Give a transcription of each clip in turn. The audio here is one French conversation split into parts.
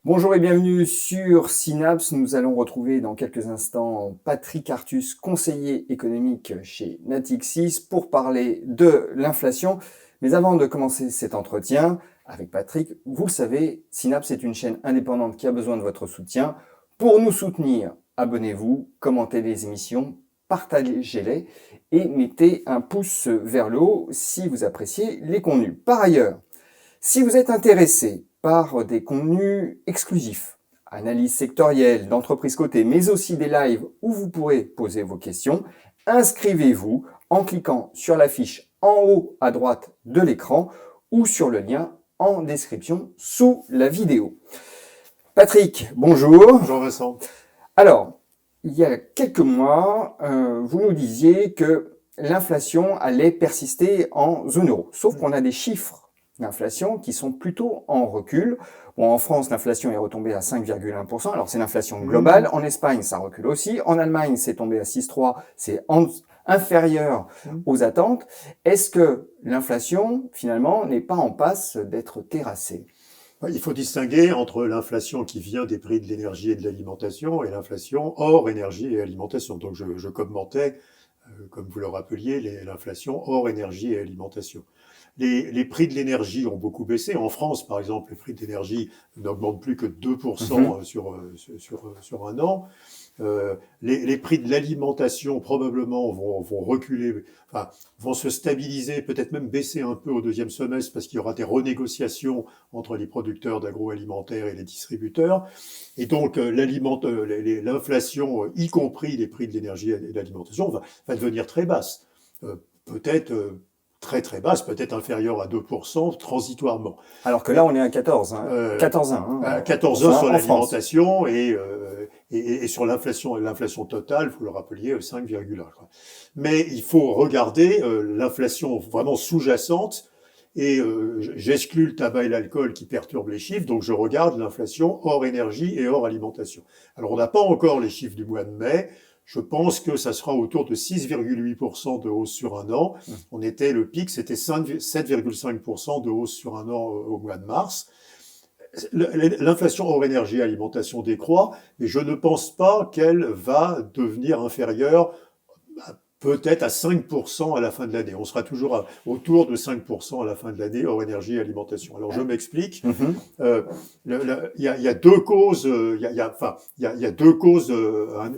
Bonjour et bienvenue sur Synapse. Nous allons retrouver dans quelques instants Patrick Artus, conseiller économique chez Natixis, pour parler de l'inflation. Mais avant de commencer cet entretien avec Patrick, vous le savez, Synapse est une chaîne indépendante qui a besoin de votre soutien. Pour nous soutenir, abonnez-vous, commentez les émissions, partagez-les et mettez un pouce vers le haut si vous appréciez les contenus. Par ailleurs, si vous êtes intéressé par des contenus exclusifs, analyse sectorielle d'entreprises cotées, mais aussi des lives où vous pourrez poser vos questions, inscrivez-vous en cliquant sur la fiche en haut à droite de l'écran ou sur le lien en description sous la vidéo. Patrick, bonjour. Bonjour Vincent. Alors, il y a quelques mois, vous nous disiez que l'inflation allait persister en zone euro, sauf qu'on a des chiffres d'inflation qui sont plutôt en recul. Bon, en France, l'inflation est retombée à 5,1%. Alors, c'est l'inflation globale. En Espagne, ça recule aussi. En Allemagne, c'est tombé à 6,3%. C'est inférieur aux attentes. Est-ce que l'inflation, finalement, n'est pas en passe d'être terrassée? Il faut distinguer entre l'inflation qui vient des prix de l'énergie et de l'alimentation et l'inflation hors énergie et alimentation. Donc je commentais, comme vous le rappeliez, l'inflation hors énergie et alimentation. Les prix de l'énergie ont beaucoup baissé. En France, par exemple, les prix de l'énergie n'augmentent plus que 2% sur un an. Les prix de l'alimentation probablement vont reculer, enfin, vont se stabiliser, peut-être même baisser un peu au deuxième semestre parce qu'il y aura des renégociations entre les producteurs d'agroalimentaire et les distributeurs. Et donc l'inflation, y compris les prix de l'énergie et de l'alimentation, va devenir très basse. Peut-être très très basse, peut-être inférieure à 2% transitoirement. Alors que là, on est à 14, hein. 14,1. 14,1 sur l'alimentation et sur l'inflation totale, vous le rappeliez, 5,1. Mais il faut regarder l'inflation vraiment sous-jacente et j'exclus le tabac et l'alcool qui perturbent les chiffres, donc je regarde l'inflation hors énergie et hors alimentation. Alors on n'a pas encore les chiffres du mois de mai. Je pense que ça sera autour de 6,8% de hausse sur un an. Le pic, c'était 7,5% de hausse sur un an au mois de mars. L'inflation hors énergie et alimentation décroît, mais je ne pense pas qu'elle va devenir inférieure peut-être à 5% à la fin de l'année. On sera toujours autour de 5% à la fin de l'année hors énergie et alimentation. Alors je m'explique. Il y a deux causes. Il y a deux causes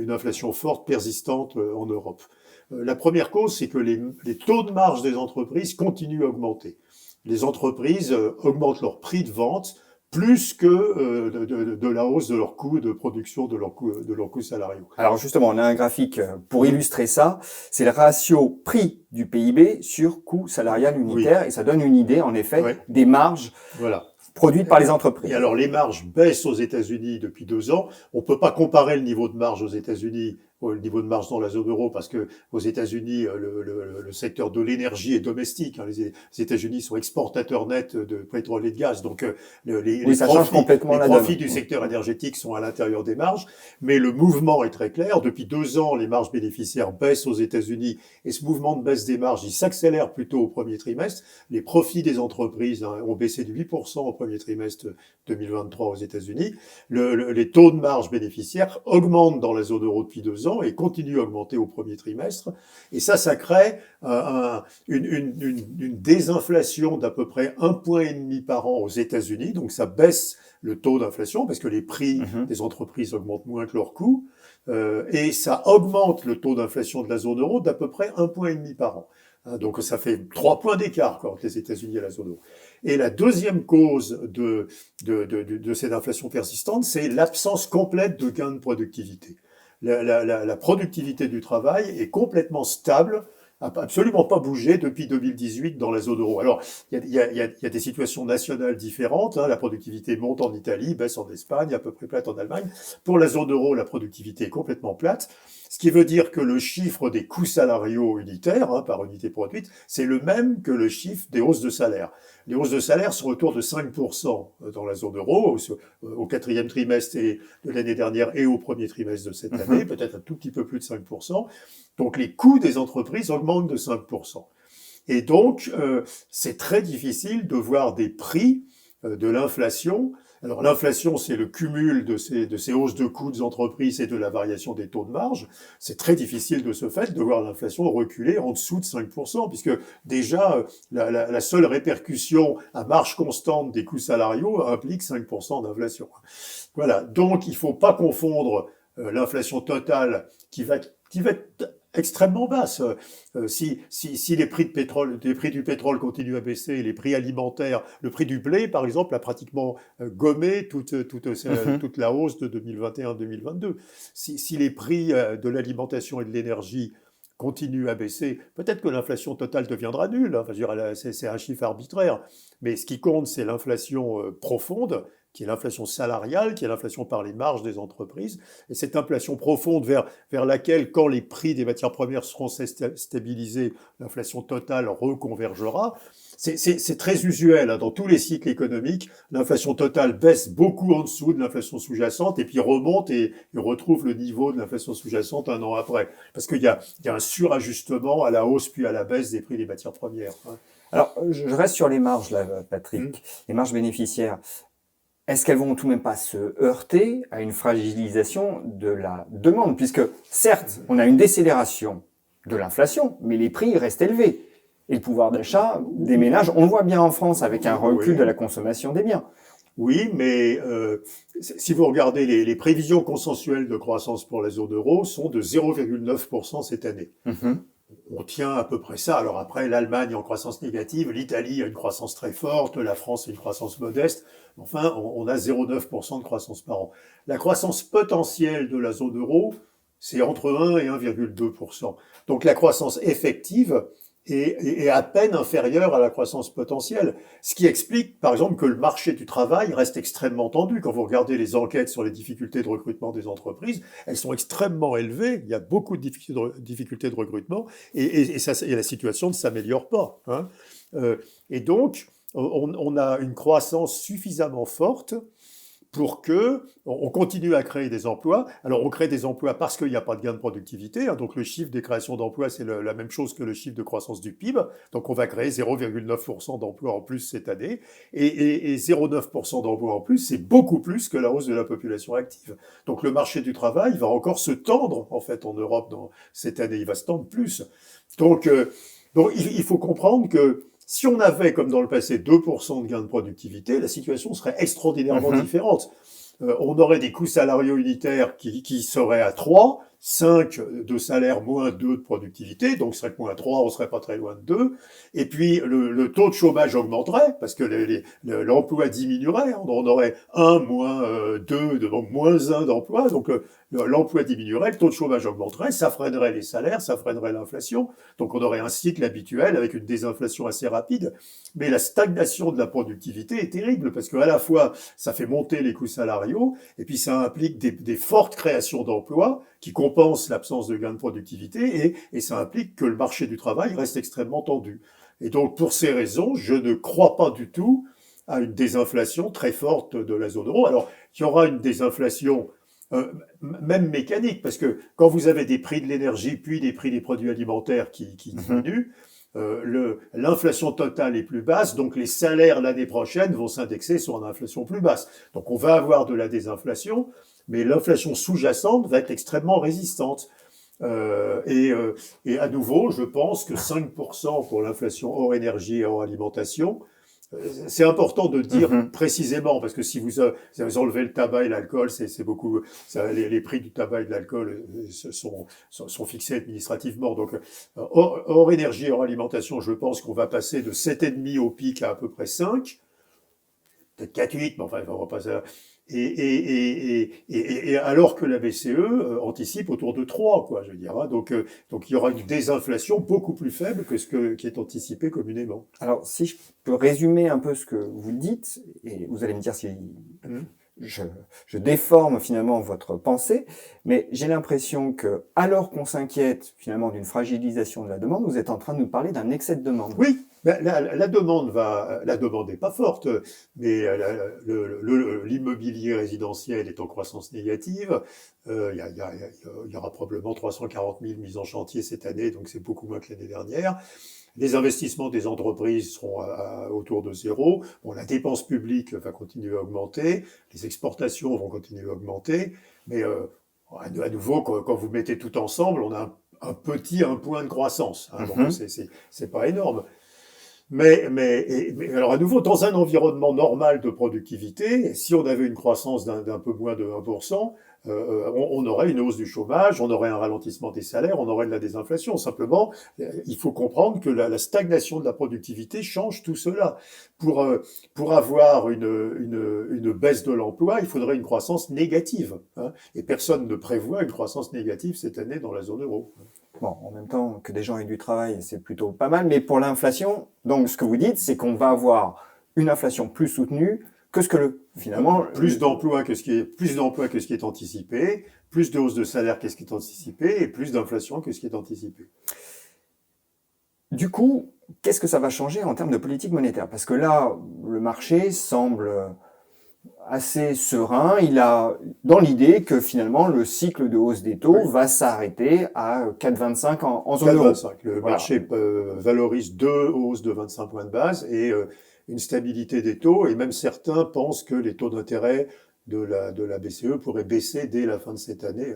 une inflation forte persistante en Europe. La première cause, c'est que les taux de marge des entreprises continuent à augmenter. Les entreprises augmentent leur prix de vente plus que de la hausse de leurs coûts de production, de leurs coûts salariaux. Alors justement, on a un graphique pour illustrer ça. C'est le ratio prix du PIB sur coût salarial unitaire. Et ça donne une idée, en effet, des marges produites par les entreprises. Et alors, les marges baissent aux États-Unis depuis 2 ans. On peut pas comparer le niveau de marge aux États-Unis au niveau de marge dans la zone euro parce que aux États-Unis, le secteur de l'énergie est domestique. Les États-Unis sont exportateurs nets de pétrole et de gaz. Donc, les profits du secteur énergétique sont à l'intérieur des marges. Mais le mouvement est très clair. Depuis 2 ans, les marges bénéficiaires baissent aux États-Unis et ce mouvement de baisse des marges, il s'accélère plutôt au premier trimestre. Les profits des entreprises ont baissé de 8% au premier trimestre 2023 aux États-Unis. Les taux de marge bénéficiaires augmentent dans la zone euro depuis 2 ans et continuent à augmenter au premier trimestre. Et ça crée une désinflation d'à peu près 1,5 point par an aux États-Unis. Donc ça baisse le taux d'inflation parce que les prix des entreprises augmentent moins que leurs coûts. Et ça augmente le taux d'inflation de la zone euro d'à peu près 1,5 point par an. Donc ça fait 3 points d'écart entre les États-Unis et la zone euro. Et la deuxième cause de cette inflation persistante, c'est l'absence complète de gains de productivité. La productivité du travail est complètement stable, n'a absolument pas bougé depuis 2018 dans la zone euro. Alors, il y a des situations nationales différentes. La productivité monte en Italie, baisse en Espagne, à peu près plate en Allemagne. Pour la zone euro, la productivité est complètement plate. Ce qui veut dire que le chiffre des coûts salariaux unitaires, par unité produite, c'est le même que le chiffre des hausses de salaire. Les hausses de salaire sont autour de 5% dans la zone euro, au quatrième trimestre de l'année dernière et au premier trimestre de cette année, peut-être un tout petit peu plus de 5%. Donc les coûts des entreprises augmentent de 5%. Et donc, c'est très difficile de voir des prix de l'inflation Alors l'inflation, c'est le cumul de ces hausses de coûts des entreprises et de la variation des taux de marge. C'est très difficile de ce fait de voir l'inflation reculer en dessous de 5%, puisque déjà la seule répercussion à marge constante des coûts salariaux implique 5% d'inflation. Voilà, donc il ne faut pas confondre l'inflation totale qui va être extrêmement basse. Si les prix du pétrole continuent à baisser, les prix alimentaires, le prix du blé, par exemple, a pratiquement gommé toute la hausse de 2021-2022. Si les prix de l'alimentation et de l'énergie continuent à baisser, peut-être que l'inflation totale deviendra nulle. Enfin, je veux dire, c'est un chiffre arbitraire. Mais ce qui compte, c'est l'inflation profonde, qui est l'inflation salariale, qui est l'inflation par les marges des entreprises. Et cette inflation profonde vers laquelle, quand les prix des matières premières seront stabilisés, l'inflation totale reconvergera. C'est très usuel hein, dans tous les cycles économiques. L'inflation totale baisse beaucoup en dessous de l'inflation sous-jacente et puis remonte et retrouve le niveau de l'inflation sous-jacente un an après. Parce qu'il y a un surajustement à la hausse puis à la baisse des prix des matières premières. Hein. Alors, je reste sur les marges là, Patrick, les marges bénéficiaires. Est-ce qu'elles vont tout de même pas se heurter à une fragilisation de la demande? Puisque, certes, on a une décélération de l'inflation, mais les prix restent élevés. Et le pouvoir d'achat des ménages, on le voit bien en France avec un recul de la consommation des biens. Oui, mais si vous regardez les prévisions consensuelles de croissance pour la zone euro sont de 0,9% cette année. On tient à peu près ça. Alors après, l'Allemagne est en croissance négative, l'Italie a une croissance très forte, la France a une croissance modeste. Enfin, on a 0,9% de croissance par an. La croissance potentielle de la zone euro, c'est entre 1 et 1,2%. Donc la croissance effective est à peine inférieure à la croissance potentielle. Ce qui explique, par exemple, que le marché du travail reste extrêmement tendu. Quand vous regardez les enquêtes sur les difficultés de recrutement des entreprises, elles sont extrêmement élevées. Il y a beaucoup de difficultés de recrutement et la situation ne s'améliore pas. Hein. Et donc, on a une croissance suffisamment forte pour que on continue à créer des emplois. Alors, on crée des emplois parce qu'il n'y a pas de gain de productivité. Hein, donc, le chiffre des créations d'emplois, c'est la même chose que le chiffre de croissance du PIB. Donc, on va créer 0,9% d'emplois en plus cette année. Et 0,9% d'emplois en plus, c'est beaucoup plus que la hausse de la population active. Donc, le marché du travail va encore se tendre, en fait, en Europe cette année. Il va se tendre plus. Donc il faut comprendre que si on avait, comme dans le passé, 2% de gain de productivité, la situation serait extraordinairement différente. On aurait des coûts salariaux unitaires qui seraient à 3, 5 de salaire moins 2 de productivité, donc ce serait moins 3, on serait pas très loin de 2. Et puis le taux de chômage augmenterait, parce que l'emploi diminuerait, on aurait 1 moins 2, donc moins 1 d'emploi, donc l'emploi diminuerait, le taux de chômage augmenterait, ça freinerait les salaires, ça freinerait l'inflation, donc on aurait un cycle habituel avec une désinflation assez rapide. Mais la stagnation de la productivité est terrible, parce qu'à la fois, ça fait monter les coûts salariaux, et puis ça implique des fortes créations d'emplois qui compensent l'absence de gains de productivité, et ça implique que le marché du travail reste extrêmement tendu. Et donc, pour ces raisons, je ne crois pas du tout à une désinflation très forte de la zone euro. Alors, il y aura une désinflation même mécanique, parce que quand vous avez des prix de l'énergie, puis des prix des produits alimentaires qui diminuent, l'inflation totale est plus basse, donc les salaires l'année prochaine vont s'indexer sur une inflation plus basse. Donc on va avoir de la désinflation, mais l'inflation sous-jacente va être extrêmement résistante. Et à nouveau, je pense que 5% pour l'inflation hors énergie et hors alimentation, c'est important de dire précisément, parce que si vous enlevez le tabac et l'alcool, c'est beaucoup. Les prix du tabac et de l'alcool sont fixés administrativement. Donc, hors énergie, hors alimentation, je pense qu'on va passer de 7,5 au pic à peu près 5, peut-être 4,8, mais enfin, on va passer. Et alors que la BCE anticipe autour de 3, quoi, je veux dire. Hein. Donc il y aura une désinflation beaucoup plus faible que qui est anticipé communément. Alors, si je peux résumer un peu ce que vous dites, et vous allez me dire si je déforme finalement votre pensée, mais j'ai l'impression que, alors qu'on s'inquiète finalement d'une fragilisation de la demande, vous êtes en train de nous parler d'un excès de demande. Oui. La demande n'est pas forte, mais l'immobilier résidentiel est en croissance négative. Il y aura probablement 340 000 mises en chantier cette année, donc c'est beaucoup moins que l'année dernière. Les investissements des entreprises seront autour de zéro. Bon, la dépense publique va continuer à augmenter, les exportations vont continuer à augmenter, mais à nouveau, quand vous mettez tout ensemble, on a un point de croissance. Hein, donc c'est pas énorme. Mais alors à nouveau, dans un environnement normal de productivité, si on avait une croissance d'un peu moins de 1%, on aurait une hausse du chômage, on aurait un ralentissement des salaires, on aurait de la désinflation. Simplement, il faut comprendre que la stagnation de la productivité change tout cela. Pour avoir une baisse de l'emploi, il faudrait une croissance négative. Hein, et personne ne prévoit une croissance négative cette année dans la zone euro. Bon, en même temps que des gens aient du travail, c'est plutôt pas mal. Mais pour l'inflation, donc ce que vous dites, c'est qu'on va avoir une inflation plus soutenue que ce que finalement plus d'emplois que ce qui est anticipé, plus de hausse de salaire que ce qui est anticipé, et plus d'inflation que ce qui est anticipé. Du coup, qu'est-ce que ça va changer en termes de politique monétaire? Parce que là, le marché semble assez serein. Il a dans l'idée que finalement le cycle de hausse des taux va s'arrêter à 4,25 en zone euro. 4,25. Le marché valorise 2 hausses de 25 points de base et une stabilité des taux. Et même certains pensent que les taux d'intérêt de la BCE pourraient baisser dès la fin de cette année.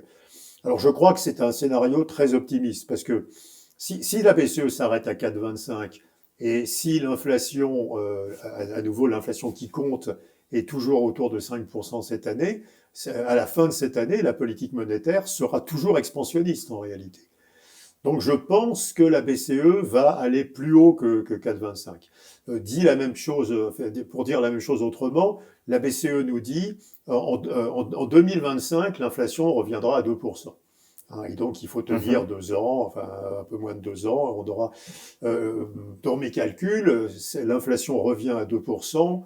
Alors je crois que c'est un scénario très optimiste parce que si la BCE s'arrête à 4,25 et si l'inflation, à nouveau l'inflation qui compte, est toujours autour de 5% cette année, à la fin de cette année, la politique monétaire sera toujours expansionniste en réalité. Donc je pense que la BCE va aller plus haut que 4,25. Dit la même chose, pour dire la même chose autrement, la BCE nous dit en 2025, l'inflation reviendra à 2%. Et donc, il faut tenir 2 ans, enfin un peu moins de 2 ans. On aura, dans mes calculs, l'inflation revient à 2%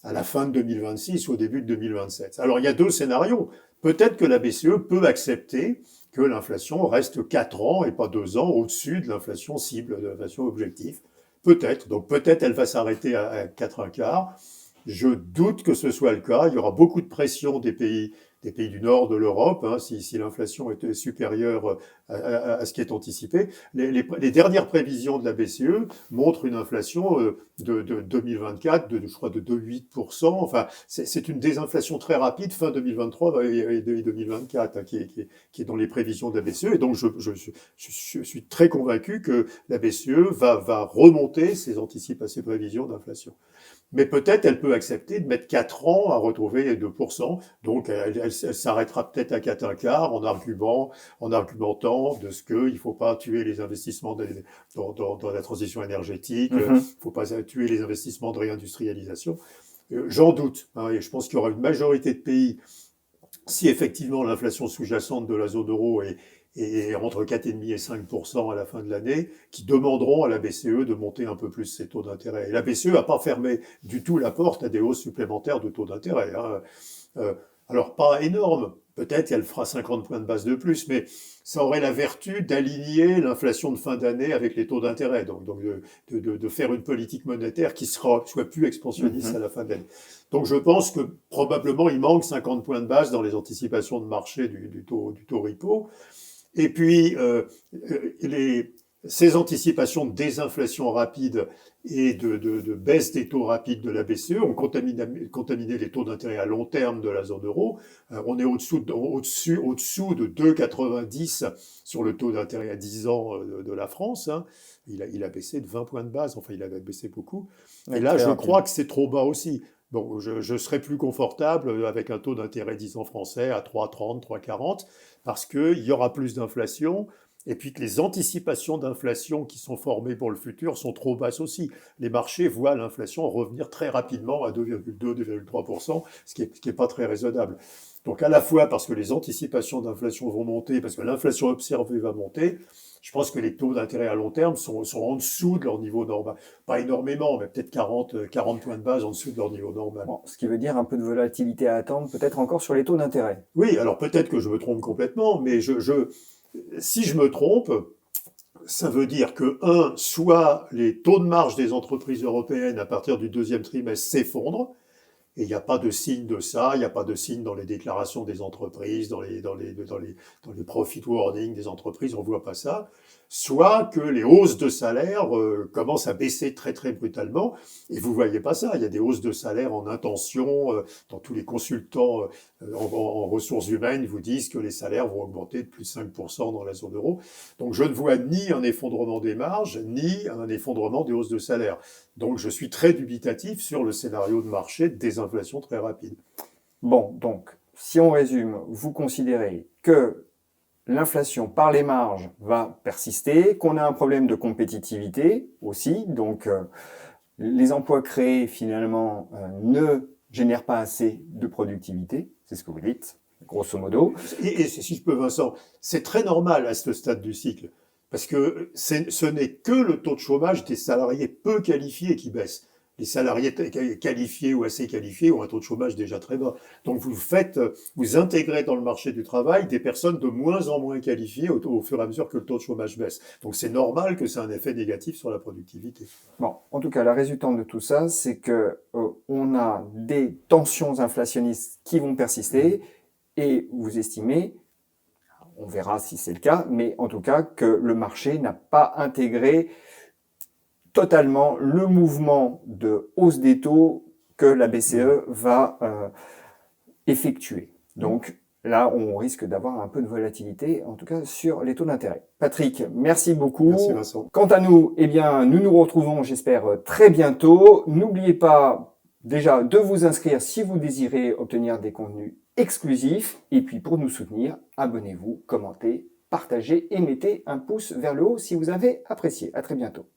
à la fin de 2026 ou au début de 2027. Alors, il y a 2 scénarios. Peut-être que la BCE peut accepter que l'inflation reste 4 ans et pas 2 ans au-dessus de l'inflation cible, de l'inflation objective. Peut-être. Donc, peut-être elle va s'arrêter à 4,25. Je doute que ce soit le cas. Il y aura beaucoup de pression des pays du nord de l'Europe, hein, si l'inflation était supérieure à ce qui est anticipé. Les dernières prévisions de la BCE montrent une inflation de 2024, je crois, de 2,8%. Enfin, c'est une désinflation très rapide, fin 2023 et 2024, hein, qui est dans les prévisions de la BCE. Et donc, je suis très convaincu que la BCE va remonter ses prévisions d'inflation. Mais peut-être elle peut accepter de mettre 4 ans à retrouver 2%. Donc elle s'arrêtera peut-être à 4,25 en argumentant de ce qu'il ne faut pas tuer les investissements dans la transition énergétique, il ne faut pas tuer les investissements de réindustrialisation. J'en doute. Hein, et je pense qu'il y aura une majorité de pays, si effectivement l'inflation sous-jacente de la zone euro est entre 4,5 et 5% à la fin de l'année, qui demanderont à la BCE de monter un peu plus ses taux d'intérêt. Et la BCE n'a pas fermé du tout la porte à des hausses supplémentaires de taux d'intérêt. Hein. Alors, pas énorme, peut-être qu'elle fera 50 points de base de plus, mais ça aurait la vertu d'aligner l'inflation de fin d'année avec les taux d'intérêt, donc de faire une politique monétaire qui soit plus expansionniste à la fin de l'année. Donc je pense que probablement il manque 50 points de base dans les anticipations de marché du taux repo. Et puis, ces anticipations de désinflation rapide et de baisse des taux rapides de la BCE ont contaminé les taux d'intérêt à long terme de la zone euro. On est au-dessous de 2,90 sur le taux d'intérêt à 10 ans de la France. Hein. Il a baissé de 20 points de base, enfin il avait baissé beaucoup. Et là, je crois que c'est trop bas aussi. Bon, je serais plus confortable avec un taux d'intérêt 10 ans français à 3,30, 3,40, parce qu'il y aura plus d'inflation, et puis que les anticipations d'inflation qui sont formées pour le futur sont trop basses aussi. Les marchés voient l'inflation revenir très rapidement à 2,2, 2,3%, ce qui est pas très raisonnable. Donc à la fois parce que les anticipations d'inflation vont monter, parce que l'inflation observée va monter, je pense que les taux d'intérêt à long terme sont en dessous de leur niveau normal. Pas énormément, mais peut-être 40 points de base en dessous de leur niveau normal. Bon, ce qui veut dire un peu de volatilité à attendre, peut-être encore sur les taux d'intérêt. Oui, alors peut-être que je me trompe complètement, mais si je me trompe, ça veut dire que, soit les taux de marge des entreprises européennes à partir du 2e trimestre s'effondrent, et il n'y a pas de signe de ça, il n'y a pas de signe dans les déclarations des entreprises, dans les profit warnings des entreprises, on ne voit pas ça. soit que les hausses de salaire commencent à baisser très très brutalement. Et vous voyez pas ça. Il y a des hausses de salaire en intention. Dans tous les consultants en ressources humaines vous disent que les salaires vont augmenter de plus de 5% dans la zone euro. Donc je ne vois ni un effondrement des marges, ni un effondrement des hausses de salaire. Donc je suis très dubitatif sur le scénario de marché de désinflation très rapide. Bon, donc, si on résume, vous considérez que l'inflation par les marges va persister, qu'on a un problème de compétitivité aussi, donc les emplois créés finalement ne génèrent pas assez de productivité, c'est ce que vous dites, grosso modo. Et si je peux, Vincent, c'est très normal à ce stade du cycle, parce que ce n'est que le taux de chômage des salariés peu qualifiés qui baisse. Les salariés qualifiés ou assez qualifiés ont un taux de chômage déjà très bas. Donc vous intégrez dans le marché du travail des personnes de moins en moins qualifiées au fur et à mesure que le taux de chômage baisse. Donc c'est normal que ça ait un effet négatif sur la productivité. Bon, en tout cas, la résultante de tout ça, c'est que on a des tensions inflationnistes qui vont persister, et vous estimez, on verra si c'est le cas, mais en tout cas que le marché n'a pas intégré totalement le mouvement de hausse des taux que la BCE va effectuer. Donc là, on risque d'avoir un peu de volatilité, en tout cas sur les taux d'intérêt. Patrick, merci beaucoup. Merci Vincent. Quant à nous, eh bien, nous nous retrouvons, j'espère, très bientôt. N'oubliez pas déjà de vous inscrire si vous désirez obtenir des contenus exclusifs. Et puis pour nous soutenir, abonnez-vous, commentez, partagez et mettez un pouce vers le haut si vous avez apprécié. À très bientôt.